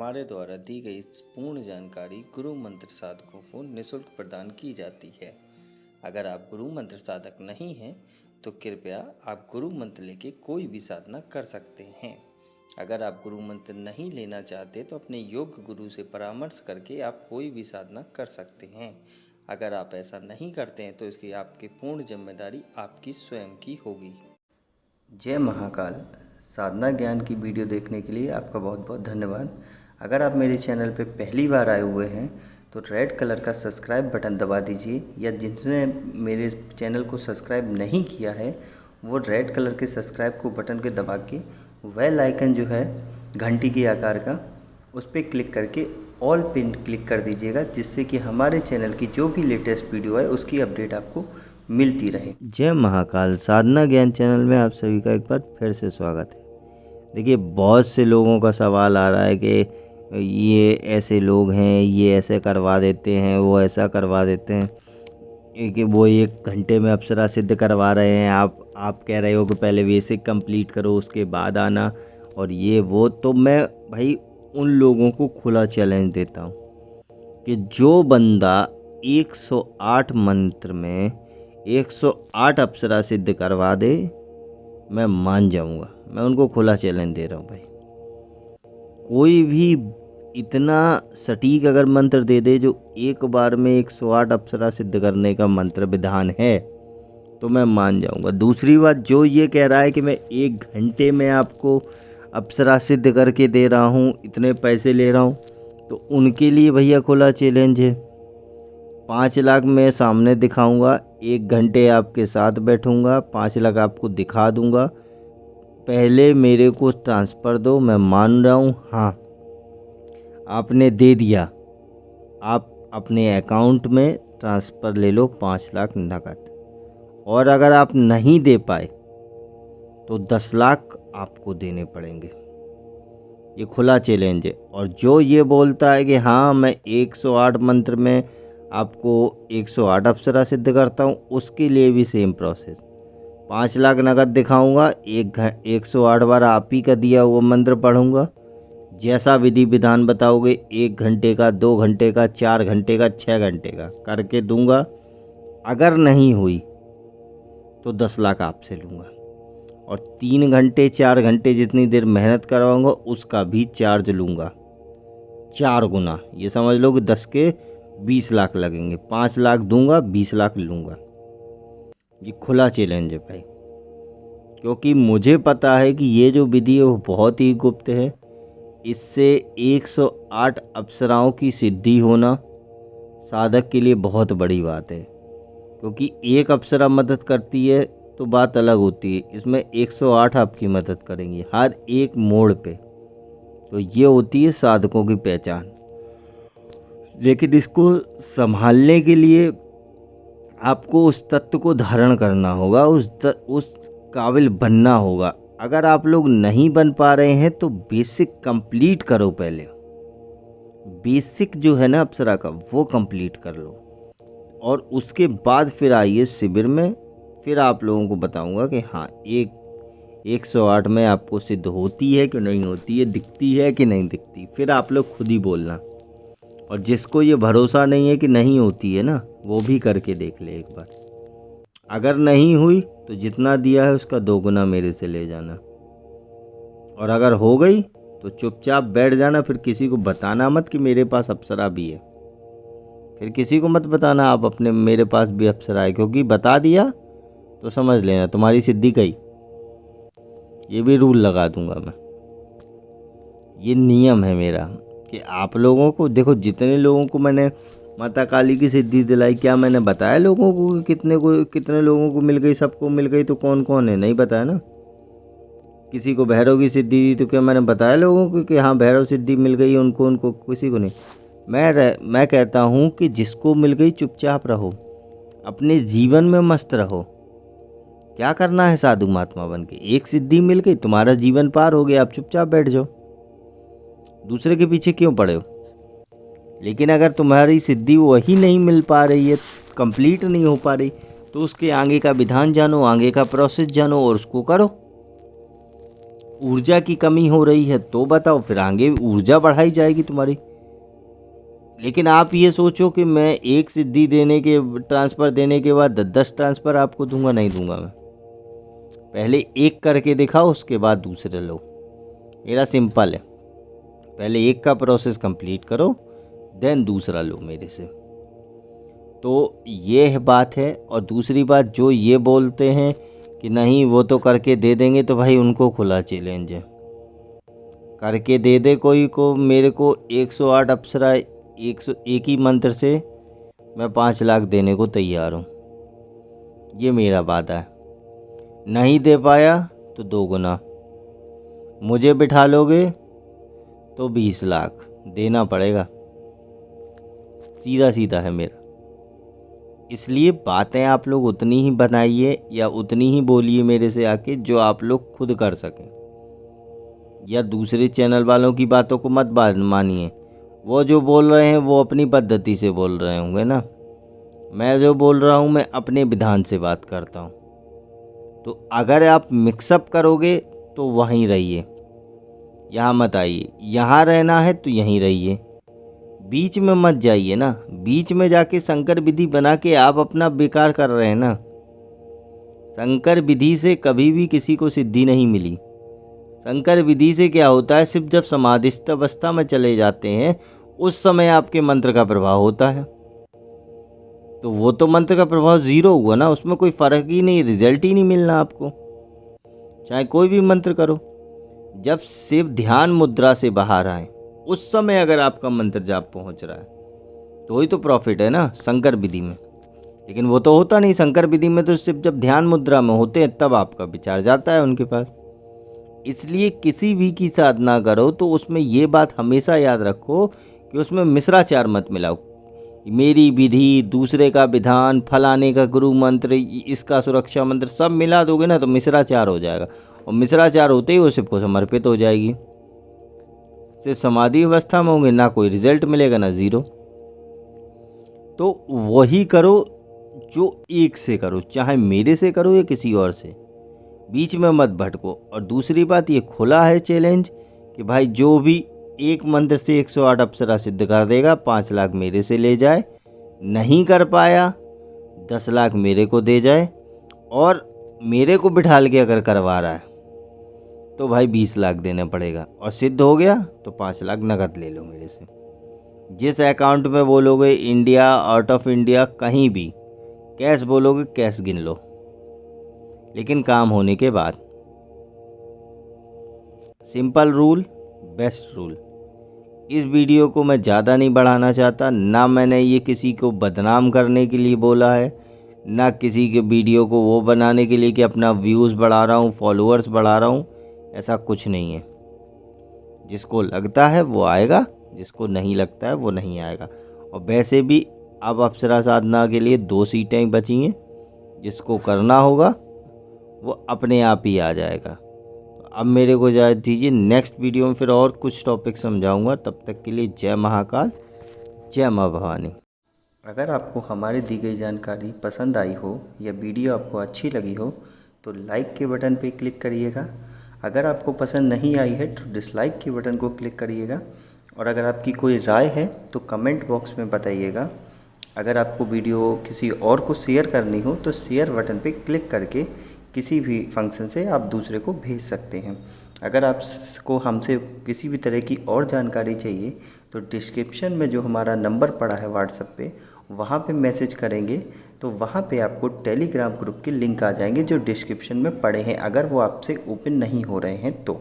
हमारे द्वारा दी गई पूर्ण जानकारी गुरु मंत्र साधकों को निःशुल्क प्रदान की जाती है। अगर आप गुरु मंत्र साधक नहीं हैं तो कृपया आप गुरु मंत्र लेके कोई भी साधना कर सकते हैं। अगर आप गुरु मंत्र नहीं लेना चाहते तो अपने योग्य गुरु से परामर्श करके आप कोई भी साधना कर सकते हैं। अगर आप ऐसा नहीं करते हैं तो इसकी आपकी पूर्ण जिम्मेदारी आपकी स्वयं की होगी। जय महाकाल। साधना ज्ञान की वीडियो देखने के लिए आपका बहुत बहुत धन्यवाद। अगर आप मेरे चैनल पर पहली बार आए हुए हैं तो रेड कलर का सब्सक्राइब बटन दबा दीजिए, या जिसने मेरे चैनल को सब्सक्राइब नहीं किया है वो रेड कलर के सब्सक्राइब को बटन के दबा के बेल आइकन जो है घंटी के आकार का, उस पर क्लिक करके ऑल पिन क्लिक कर दीजिएगा, जिससे कि हमारे चैनल की जो भी लेटेस्ट वीडियो है उसकी अपडेट आपको मिलती रहे। जय महाकाल। साधना ज्ञान चैनल में आप सभी का एक बार फिर से स्वागत है। देखिए, बहुत से लोगों का सवाल आ रहा है कि ये ऐसे लोग हैं, ये ऐसे करवा देते हैं, वो ऐसा करवा देते हैं कि वो 1 घंटे में अप्सरा सिद्ध करवा रहे हैं। आप कह रहे हो कि पहले बेसिक कंप्लीट करो उसके बाद आना, और ये वो। तो मैं भाई उन लोगों को खुला चैलेंज देता हूँ कि जो बंदा 108 मंत्र में 108 अप्सरा सिद्ध करवा दे, मैं मान जाऊँगा। मैं उनको खुला चैलेंज दे रहा हूँ भाई। कोई भी इतना सटीक अगर मंत्र दे दे जो एक बार में 108 अप्सरा सिद्ध करने का मंत्र विधान है, तो मैं मान जाऊंगा। दूसरी बात, जो ये कह रहा है कि मैं 1 घंटे में आपको अप्सरा सिद्ध करके दे रहा हूँ, इतने पैसे ले रहा हूँ, तो उनके लिए भैया खुला चैलेंज है। 5 लाख मैं सामने दिखाऊंगा, 1 घंटे आपके साथ बैठूंगा, 5 लाख आपको दिखा दूंगा। पहले मेरे को ट्रांसफ़र दो। मैं मान रहा हूँ, हाँ आपने दे दिया, आप अपने अकाउंट में ट्रांसफ़र ले लो 5 लाख नकद। और अगर आप नहीं दे पाए तो 10 लाख आपको देने पड़ेंगे। ये खुला चैलेंज है। और जो ये बोलता है कि हाँ मैं 108 मंत्र में आपको 108 अप्सरा सिद्ध करता हूँ, उसके लिए भी सेम प्रोसेस। 5 लाख नकद दिखाऊंगा, 108 बार आप ही का दिया हुआ मंत्र पढ़ूंगा, जैसा विधि विधान बताओगे 1 घंटे का, 2 घंटे का, 4 घंटे का, 6 घंटे का करके दूंगा। अगर नहीं हुई तो 10 लाख आपसे लूँगा, और 3 घंटे 4 घंटे जितनी देर मेहनत करवाऊँगा उसका भी चार्ज लूँगा 4 गुना। ये समझ लो कि 10 के 20 लाख लगेंगे। 5 लाख दूंगा, 20 लाख लूँगा। ये खुला चैलेंज है भाई, क्योंकि मुझे पता है कि ये जो विधि है वो बहुत ही गुप्त है। इससे 108 अप्सराओं की सिद्धि होना साधक के लिए बहुत बड़ी बात है, क्योंकि एक अप्सरा मदद करती है तो बात अलग होती है, इसमें 108 आपकी मदद करेंगी हर एक मोड़ पे। तो ये होती है साधकों की पहचान। लेकिन इसको संभालने के लिए आपको उस तत्व को धारण करना होगा, उस काबिल बनना होगा। अगर आप लोग नहीं बन पा रहे हैं तो बेसिक कंप्लीट करो। पहले बेसिक जो है ना अप्सरा का, वो कंप्लीट कर लो, और उसके बाद फिर आइए शिविर में। फिर आप लोगों को बताऊंगा कि हाँ 108 में आपको सिद्ध होती है कि नहीं होती है, दिखती है कि नहीं दिखती। फिर आप लोग खुद ही बोलना। और जिसको ये भरोसा नहीं है कि नहीं होती है ना, वो भी करके देख ले एक बार। अगर नहीं हुई तो जितना दिया है उसका 2 गुना मेरे से ले जाना, और अगर हो गई तो चुपचाप बैठ जाना। फिर किसी को बताना मत कि मेरे पास अप्सरा भी है। फिर किसी को मत बताना आप अपने मेरे पास भी अप्सरा है, क्योंकि बता दिया तो समझ लेना तुम्हारी सिद्धि गई। ये भी रूल लगा दूंगा मैं। ये नियम है मेरा कि आप लोगों को, देखो जितने लोगों को मैंने माता काली की सिद्धि दिलाई, क्या मैंने बताया लोगों को कि कितने लोगों को मिल गई? सबको मिल गई तो कौन कौन है? नहीं बताया ना। किसी को भैरव की सिद्धि दी तो क्या मैंने बताया लोगों को कि हाँ भैरव सिद्धि मिल गई उनको? किसी को नहीं। मैं कहता हूँ कि जिसको मिल गई चुपचाप रहो, अपने जीवन में मस्त रहो। क्या करना है साधु महात्मा बन के? एक सिद्धि मिल गई, तुम्हारा जीवन पार हो गया, आप चुपचाप बैठ जाओ। दूसरे के पीछे क्यों पड़े हो? लेकिन अगर तुम्हारी सिद्धि वही नहीं मिल पा रही है, कंप्लीट नहीं हो पा रही, तो उसके आगे का विधान जानो, आगे का प्रोसेस जानो और उसको करो। ऊर्जा की कमी हो रही है तो बताओ, फिर आगे ऊर्जा बढ़ाई जाएगी तुम्हारी। लेकिन आप ये सोचो कि मैं एक सिद्धि देने के ट्रांसफ़र देने के बाद 10 ट्रांसफ़र आपको दूंगा, नहीं दूंगा मैं। पहले एक करके दिखाओ, उसके बाद दूसरे लो। मेरा सिंपल है, पहले एक का प्रोसेस कंप्लीट करो, देन दूसरा लो मेरे से। तो ये है बात है। और दूसरी बात, जो ये बोलते हैं कि नहीं वो तो करके दे देंगे, तो भाई उनको खुला चैलेंज है, करके दे दे कोई को। मेरे को 108 अप्सरा 101 ही मंत्र से मैं 5 लाख देने को तैयार हूँ, ये मेरा वादा है। नहीं दे पाया तो 2 गुना, मुझे बिठा लोगे तो 20 लाख देना पड़ेगा, सीधा सीधा है मेरा। इसलिए बातें आप लोग उतनी ही बनाइए या उतनी ही बोलिए मेरे से आके जो आप लोग खुद कर सकें, या दूसरे चैनल वालों की बातों को मत मानिए। वो जो बोल रहे हैं वो अपनी पद्धति से बोल रहे होंगे ना, मैं जो बोल रहा हूँ मैं अपने विधान से बात करता हूँ। तो अगर आप मिक्सअप करोगे तो वहीं रहिए, यहाँ मत आइए। यहाँ रहना है तो यहीं रहिए, बीच में मत जाइए ना। बीच में जाके शंकर विधि बना के आप अपना बेकार कर रहे हैं ना। शंकर विधि से कभी भी किसी को सिद्धि नहीं मिली। शंकर विधि से क्या होता है, सिर्फ जब समाधिस्थ अवस्था में चले जाते हैं उस समय आपके मंत्र का प्रभाव होता है। तो वो तो मंत्र का प्रभाव 0 हुआ ना, उसमें कोई फ़र्क ही नहीं, रिजल्ट ही नहीं मिलना आपको, चाहे कोई भी मंत्र करो। जब शिव ध्यान मुद्रा से बाहर आए उस समय अगर आपका मंत्र जाप पहुंच रहा है तो ही तो प्रॉफिट है ना शंकर विधि में। लेकिन वो तो होता नहीं शंकर विधि में, तो सिर्फ जब ध्यान मुद्रा में होते हैं तब आपका विचार जाता है उनके पास। इसलिए किसी भी की साधना करो तो उसमें ये बात हमेशा याद रखो कि उसमें मिश्राचार मत मिलाओ। मेरी विधि, दूसरे का विधान, फलाने का गुरु मंत्र, इसका सुरक्षा मंत्र सब मिला दोगे ना तो मिश्राचार हो जाएगा, और मिश्राचार होते ही वो शिव को समर्पित हो जाएगी। सिर्फ समाधि अवस्था में होंगे, ना कोई रिजल्ट मिलेगा ना 0। तो वही करो जो एक से करो, चाहे मेरे से करो या किसी और से, बीच में मत भटको। और दूसरी बात, ये खुला है चैलेंज कि भाई जो भी एक मंत्र से 108 अप्सरा सिद्ध कर देगा 5 लाख मेरे से ले जाए, नहीं कर पाया 10 लाख मेरे को दे जाए, और मेरे को बिठाल के अगर करवा रहा है तो भाई 20 लाख देना पड़ेगा, और सिद्ध हो गया तो 5 लाख नकद ले लो मेरे से। जिस अकाउंट में बोलोगे, इंडिया, आउट ऑफ इंडिया, कहीं भी कैश बोलोगे, कैश गिन लो, लेकिन काम होने के बाद। Simple rule, best rule. इस वीडियो को मैं ज़्यादा नहीं बढ़ाना चाहता, ना मैंने ये किसी को बदनाम करने के लिए बोला है, ना किसी के वीडियो को वो बनाने के लिए कि अपना व्यूज़ बढ़ा रहा हूँ, फॉलोअर्स बढ़ा रहा हूँ, ऐसा कुछ नहीं है। जिसको लगता है वो आएगा, जिसको नहीं लगता है वो नहीं आएगा। और वैसे भी अब अप्सरा साधना के लिए 2 सीटें ही बची हैं, जिसको करना होगा वो अपने आप ही आ जाएगा। तो अब मेरे को इजाज़त दीजिए, नेक्स्ट वीडियो में फिर और कुछ टॉपिक समझाऊंगा। तब तक के लिए जय महाकाल, जय माँ भवानी। अगर आपको हमारी दी गई जानकारी पसंद आई हो या वीडियो आपको अच्छी लगी हो तो लाइक के बटन पे क्लिक करिएगा। अगर आपको पसंद नहीं आई है तो डिसलाइक के बटन को क्लिक करिएगा। और अगर आपकी कोई राय है तो कमेंट बॉक्स में बताइएगा। अगर आपको वीडियो किसी और को शेयर करनी हो तो शेयर बटन पे क्लिक करके किसी भी फंक्शन से आप दूसरे को भेज सकते हैं। अगर आपको हमसे किसी भी तरह की और जानकारी चाहिए तो डिस्क्रिप्शन में जो हमारा नंबर पड़ा है व्हाट्सएप पे, वहाँ पे मैसेज करेंगे तो वहाँ पे आपको टेलीग्राम ग्रुप के लिंक आ जाएंगे जो डिस्क्रिप्शन में पड़े हैं, अगर वो आपसे ओपन नहीं हो रहे हैं तो।